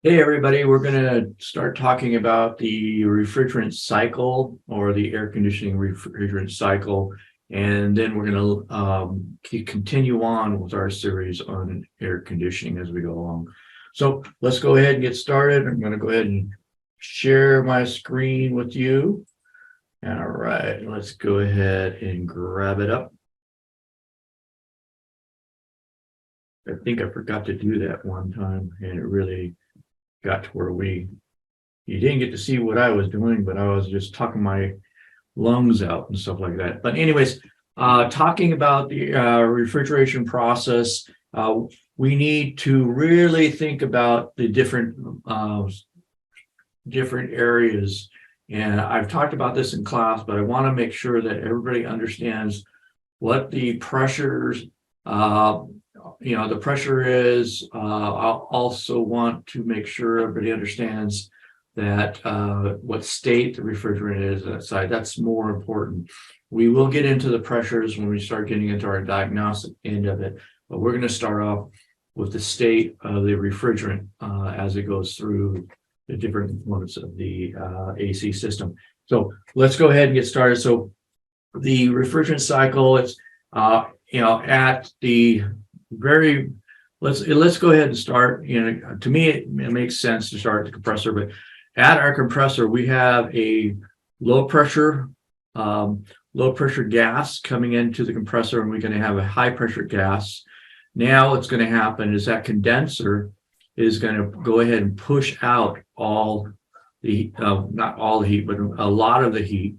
Hey everybody, we're going to start talking about the refrigerant cycle or the air conditioning refrigerant cycle, and then we're going to continue on with our series on air conditioning as we go along. So let's go ahead and get started. I'm going to go ahead and share my screen with you. All right, let's go ahead and grab it up. I think I forgot to do that one time, and it really got to where you didn't get to see what I was doing, but I was just talking my lungs out and stuff like that. But anyways, talking about the refrigeration process, we need to really think about the different areas. And I've talked about this in class, but I want to make sure that everybody understands what the pressures the pressure is. I'll also want to make sure everybody understands that what state the refrigerant is outside. That's more important. We will get into the pressures when we start getting into our diagnostic end of it, but we're going to start off with the state of the refrigerant as it goes through the different components of the AC system. So let's go ahead and get started. So the refrigerant cycle, it's at the very let's go ahead and start. To me it makes sense to start at the compressor, but at our compressor we have a low pressure gas coming into the compressor, and we're going to have a high pressure gas. Now what's going to happen is that condenser is going to go ahead and push out all the not all the heat, but a lot of the heat,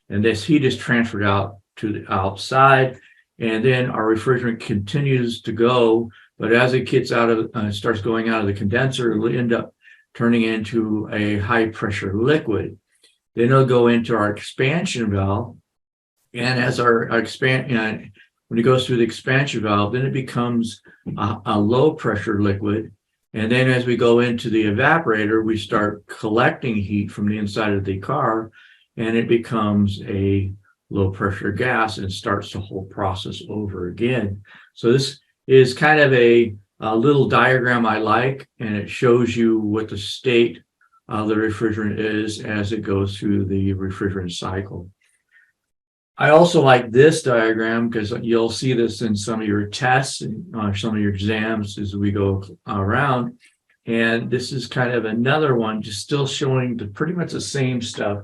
and this heat is transferred out to the outside. And then our refrigerant continues to go, but as it gets out of, starts going out of the condenser, it'll end up turning into a high pressure liquid. Then it'll go into our expansion valve, and as our when it goes through the expansion valve, then it becomes a low pressure liquid. And then as we go into the evaporator, we start collecting heat from the inside of the car, and it becomes a low pressure gas and starts the whole process over again. So this is kind of a little diagram I like, and it shows you what the state of the refrigerant is as it goes through the refrigerant cycle. I also like this diagram because you'll see this in some of your tests and some of your exams as we go around. And this is kind of another one, just still showing pretty much the same stuff.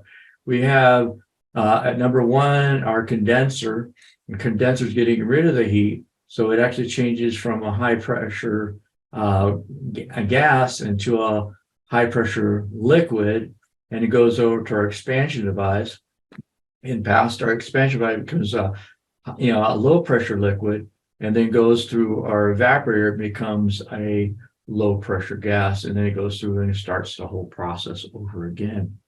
We have at number one, our condenser. The condenser is getting rid of the heat, so it actually changes from a high pressure gas into a high pressure liquid, and it goes over to our expansion device. And past our expansion device becomes a low pressure liquid, and then goes through our evaporator. It becomes a low pressure gas, and then it goes through and it starts the whole process over again.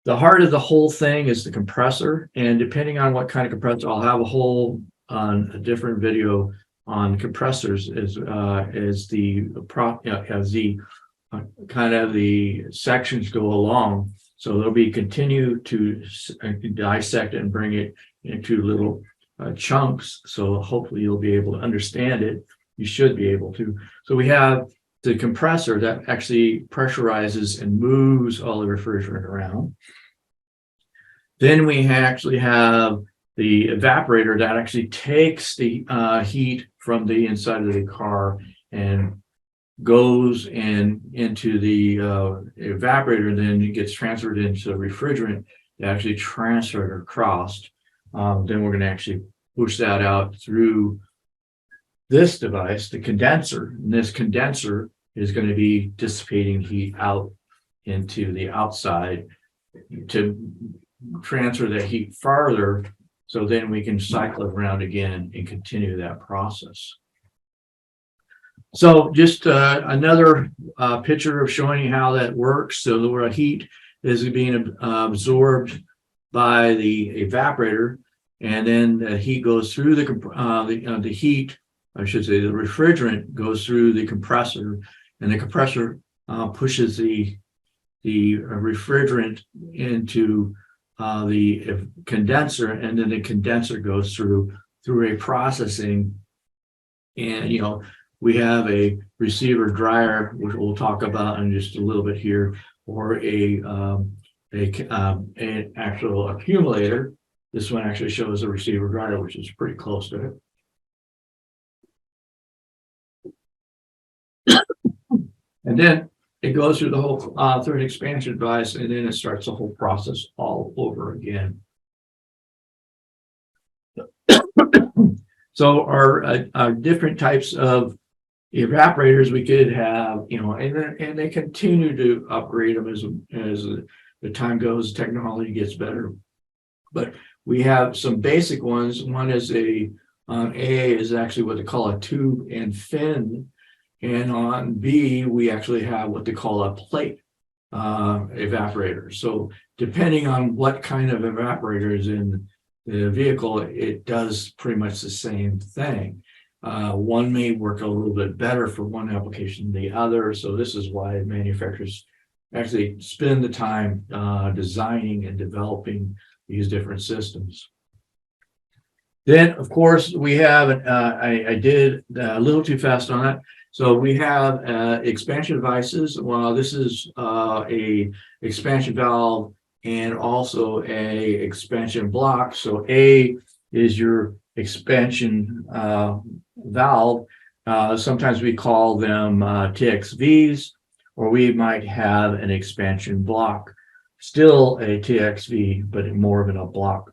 The heart of the whole thing is the compressor, and depending on what kind of compressor, I'll have a different video on compressors as the kind of the sections go along. So they'll be continue to dissect it and bring it into little chunks. So hopefully you'll be able to understand it. You should be able to. So we have the compressor that actually pressurizes and moves all the refrigerant around. Then we actually have the evaporator that actually takes the heat from the inside of the car and goes into the evaporator, and then it gets transferred into the refrigerant to actually transfer it across. Then we're going to actually push that out through this device, the condenser, and this condenser is going to be dissipating heat out into the outside to transfer the heat farther, so then we can cycle it around again and continue that process. So just another picture of showing you how that works. So the heat is being absorbed by the evaporator, and then the heat goes through the heat, I should say, the refrigerant goes through the compressor, and the compressor pushes the refrigerant into the condenser, and then the condenser goes through a processing. And we have a receiver dryer, which we'll talk about in just a little bit here, or an actual accumulator. This one actually shows a receiver dryer, which is pretty close to it. And then it goes through the whole through an expansion device, and then it starts the whole process all over again. So our different types of evaporators we could have, and they continue to upgrade them as the time goes, technology gets better. But we have some basic ones. One is on A is actually what they call a tube and fin. And on B, we actually have what they call a plate evaporator. So depending on what kind of evaporator is in the vehicle, it does pretty much the same thing. One may work a little bit better for one application than the other. So this is why manufacturers actually spend the time designing and developing these different systems. Then, of course, we have, I did a little too fast on it. So we have expansion devices. Well, this is a expansion valve and also a expansion block. So A is your expansion valve. Sometimes we call them TXVs, or we might have an expansion block. Still a TXV, but more of in a block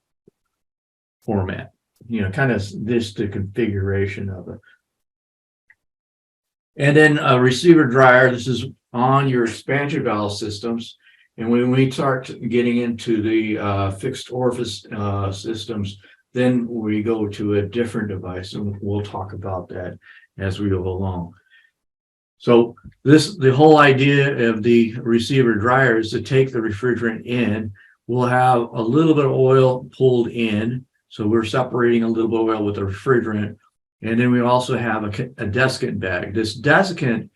format. Kind of this the configuration of it. And then a receiver dryer, this is on your expansion valve systems. And when we start getting into the fixed orifice systems, then we go to a different device, and we'll talk about that as we go along. So the whole idea of the receiver dryer is to take the refrigerant in. We'll have a little bit of oil pulled in. So we're separating a little bit of oil with the refrigerant. And then we also have a desiccant bag. This desiccant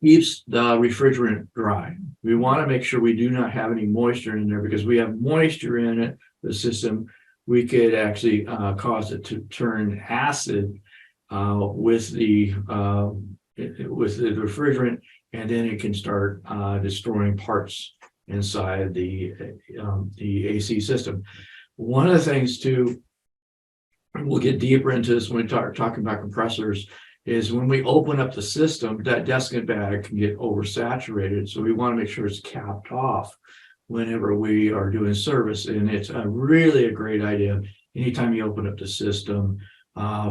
keeps the refrigerant dry. We want to make sure we do not have any moisture in there, because we have moisture in it, the system, we could actually cause it to turn acid with the refrigerant, and then it can start destroying parts inside the AC system. One of the things too, we'll get deeper into this when we talking about compressors, is when we open up the system, that desiccant bag can get oversaturated. So we want to make sure it's capped off whenever we are doing service. And it's really a great idea. Anytime you open up the system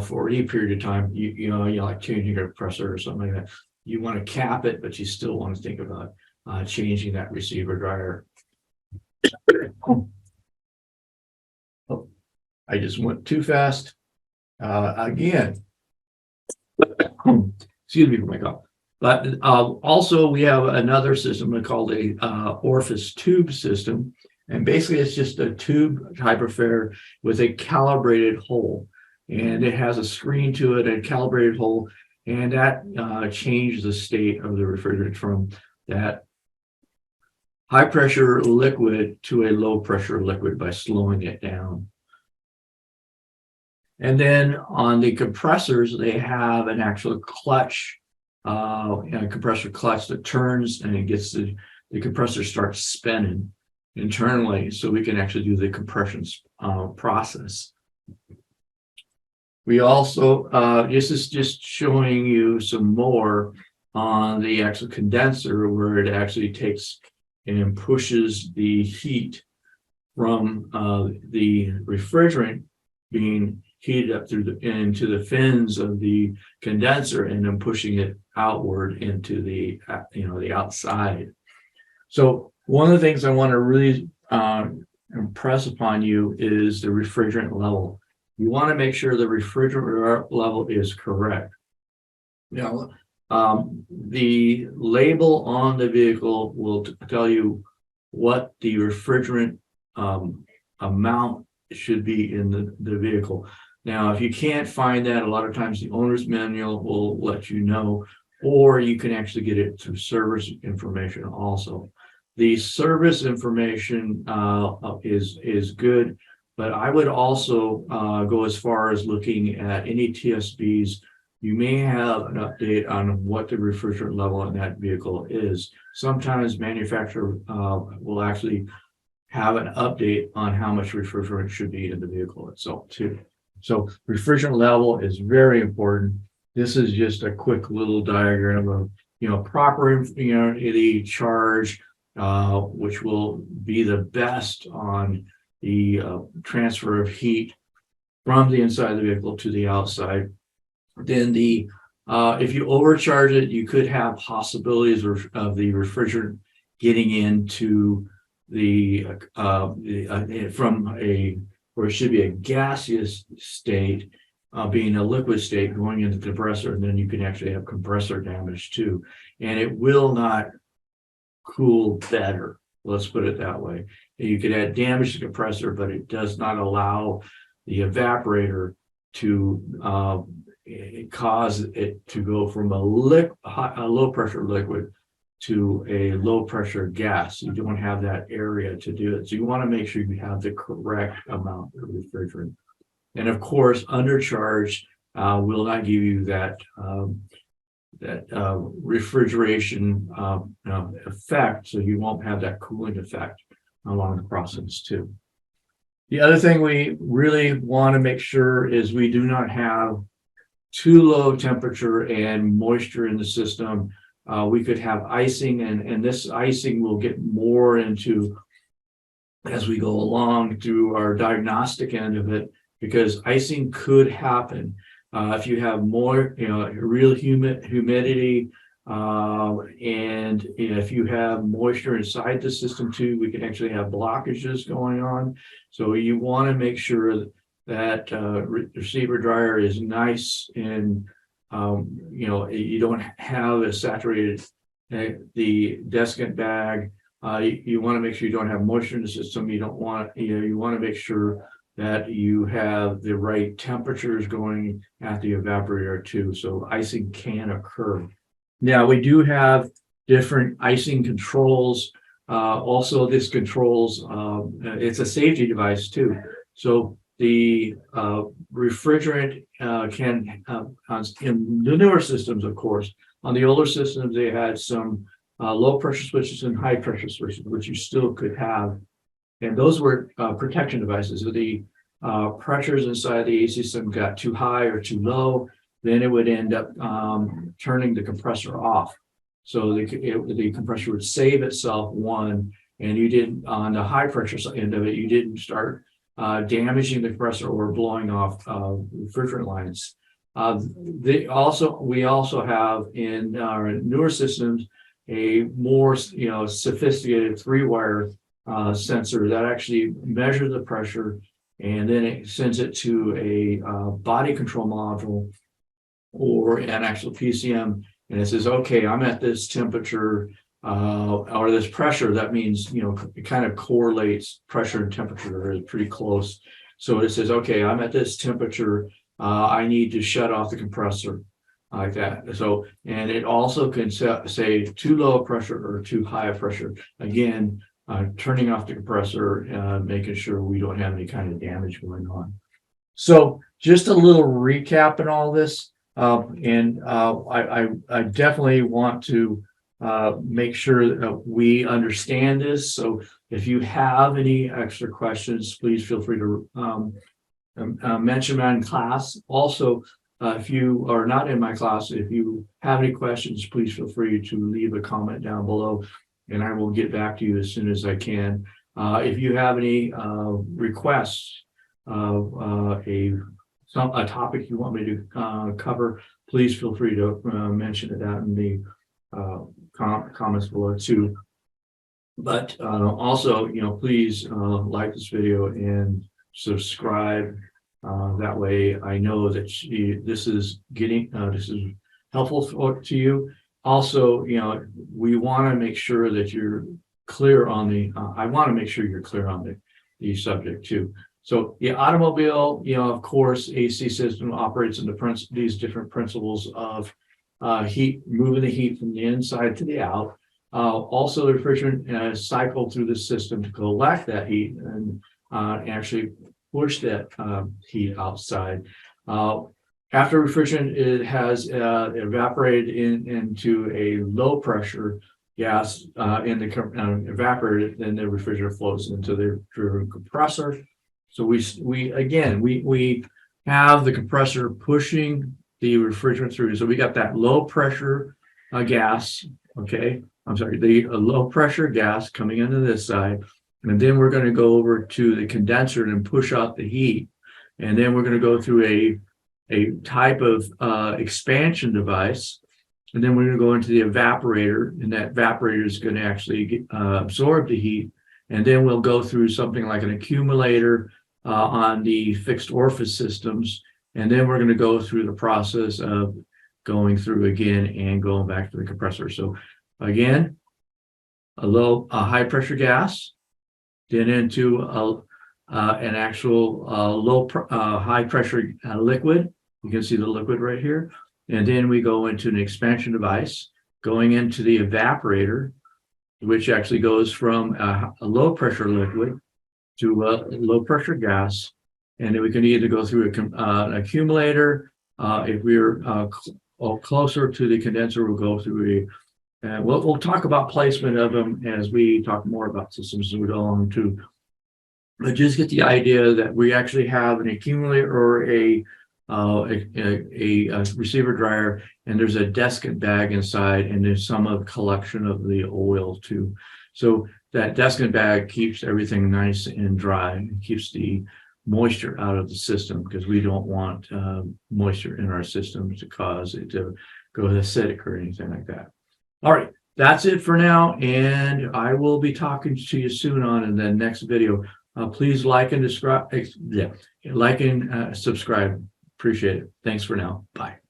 for any period of time, you like changing a compressor or something like that, you want to cap it, but you still want to think about changing that receiver dryer. Oh, I just went too fast. Again, excuse me for my cough. But also we have another system called a orifice tube system. And basically it's just a tube type affair with a calibrated hole. And it has a screen to it, a calibrated hole, and that changes the state of the refrigerant from that high pressure liquid to a low pressure liquid by slowing it down. And then on the compressors, they have an actual clutch, a compressor clutch that turns, and it gets the compressor starts spinning internally, so we can actually do the compression process. We also, this is just showing you some more on the actual condenser, where it actually takes and pushes the heat from the refrigerant being heated up into the fins of the condenser, and then pushing it outward into the the outside. So one of the things I want to really impress upon you is the refrigerant level. You want to make sure the refrigerant level is correct. Now, the label on the vehicle will tell you what the refrigerant amount should be in the vehicle. Now, if you can't find that, a lot of times the owner's manual will let you know, or you can actually get it through service information also. The service information is good, but I would also go as far as looking at any TSBs you may have an update on what the refrigerant level in that vehicle is. Sometimes manufacturer will actually have an update on how much refrigerant should be in the vehicle itself too. So refrigerant level is very important. This is just a quick little diagram of, proper, the charge, which will be the best on the transfer of heat from the inside of the vehicle to the outside. Then if you overcharge it, you could have possibilities of the refrigerant getting into from where it should be a gaseous state, being a liquid state going into the compressor, and then you can actually have compressor damage too. And it will not cool better. Let's put it that way. You could add damage to the compressor, but it does not allow the evaporator to cause it to go from a low pressure liquid to a low pressure gas. You don't have that area to do it. So you want to make sure you have the correct amount of refrigerant. And of course, undercharge will not give you that refrigeration effect. So you won't have that cooling effect along the process too. The other thing we really want to make sure is we do not have too low temperature and moisture in the system. We could have icing, and this icing will get more into as we go along through our diagnostic end of it, because icing could happen if you have more, real humidity, and if you have moisture inside the system too. We can actually have blockages going on. So you want to make sure that receiver dryer is nice and you don't have a saturated the desiccant bag. You want to make sure you don't have moisture in the system. You don't want you want to make sure that you have the right temperatures going at the evaporator too. So icing can occur. Now we do have different icing controls. Also, this controls it's a safety device too. So the refrigerant can in the newer systems, of course. On the older systems, they had some low pressure switches and high pressure switches, which you still could have. And those were protection devices. So the pressures inside the AC system got too high or too low, then it would end up turning the compressor off. So the compressor would save itself one, and you didn't, on the high pressure end of it, you didn't start damaging the compressor or blowing off refrigerant lines. We also have in our newer systems a more sophisticated 3-wire sensor that actually measures the pressure, and then it sends it to a body control module or an actual PCM, and it says, okay, I'm at this temperature or this pressure. That means, it kind of correlates pressure and temperature is pretty close. So it says, okay, I'm at this temperature. I need to shut off the compressor like that. So, and it also can say too low pressure or too high pressure. Again, turning off the compressor, making sure we don't have any kind of damage going on. So just a little recap in all this. I definitely want to make sure that we understand this. So if you have any extra questions, please feel free to mention them in class. Also, if you are not in my class, if you have any questions, please feel free to leave a comment down below, and I will get back to you as soon as I can. If you have any requests of a topic you want me to cover, please feel free to mention it out in the comments below too. But also, please like this video and subscribe. That way I know that this is helpful to you. Also, we want to make sure that you're clear on I want to make sure you're clear on the subject too. So the automobile, of course, AC system operates in these different principles of heat, moving the heat from the inside to the out. Also, the refrigerant cycle through the system to collect that heat and actually push that heat outside. After refrigerant, it has evaporated into a low pressure gas in the evaporated, then the refrigerant flows into the refrigerant compressor. So we again we have the compressor pushing the refrigerant through. So we got that low pressure gas. Okay, I'm sorry, the low pressure gas coming into this side, and then we're going to go over to the condenser and push out the heat, and then we're going to go through a type of expansion device, and then we're going to go into the evaporator, and that evaporator is going to actually absorb the heat, and then we'll go through something like an accumulator on the fixed orifice systems, and then we're going to go through the process of going through again and going back to the compressor. So again, a high pressure gas, then into an actual high pressure liquid. You can see the liquid right here. And then we go into an expansion device, going into the evaporator, which actually goes from a low pressure liquid to a low pressure gas. And then we can either go through an accumulator. If we're closer to the condenser, we'll go through we'll talk about placement of them as we talk more about systems as we go along too. But just get the idea that we actually have an accumulator or a receiver dryer, and there's a desiccant bag inside, and there's some of collection of the oil too. So that desiccant bag keeps everything nice and dry, and keeps the moisture out of the system, because we don't want moisture in our system to cause it to go acidic or anything like that. All right, that's it for now, and I will be talking to you soon on in the next video. Please like and subscribe. Appreciate it. Thanks for now. Bye.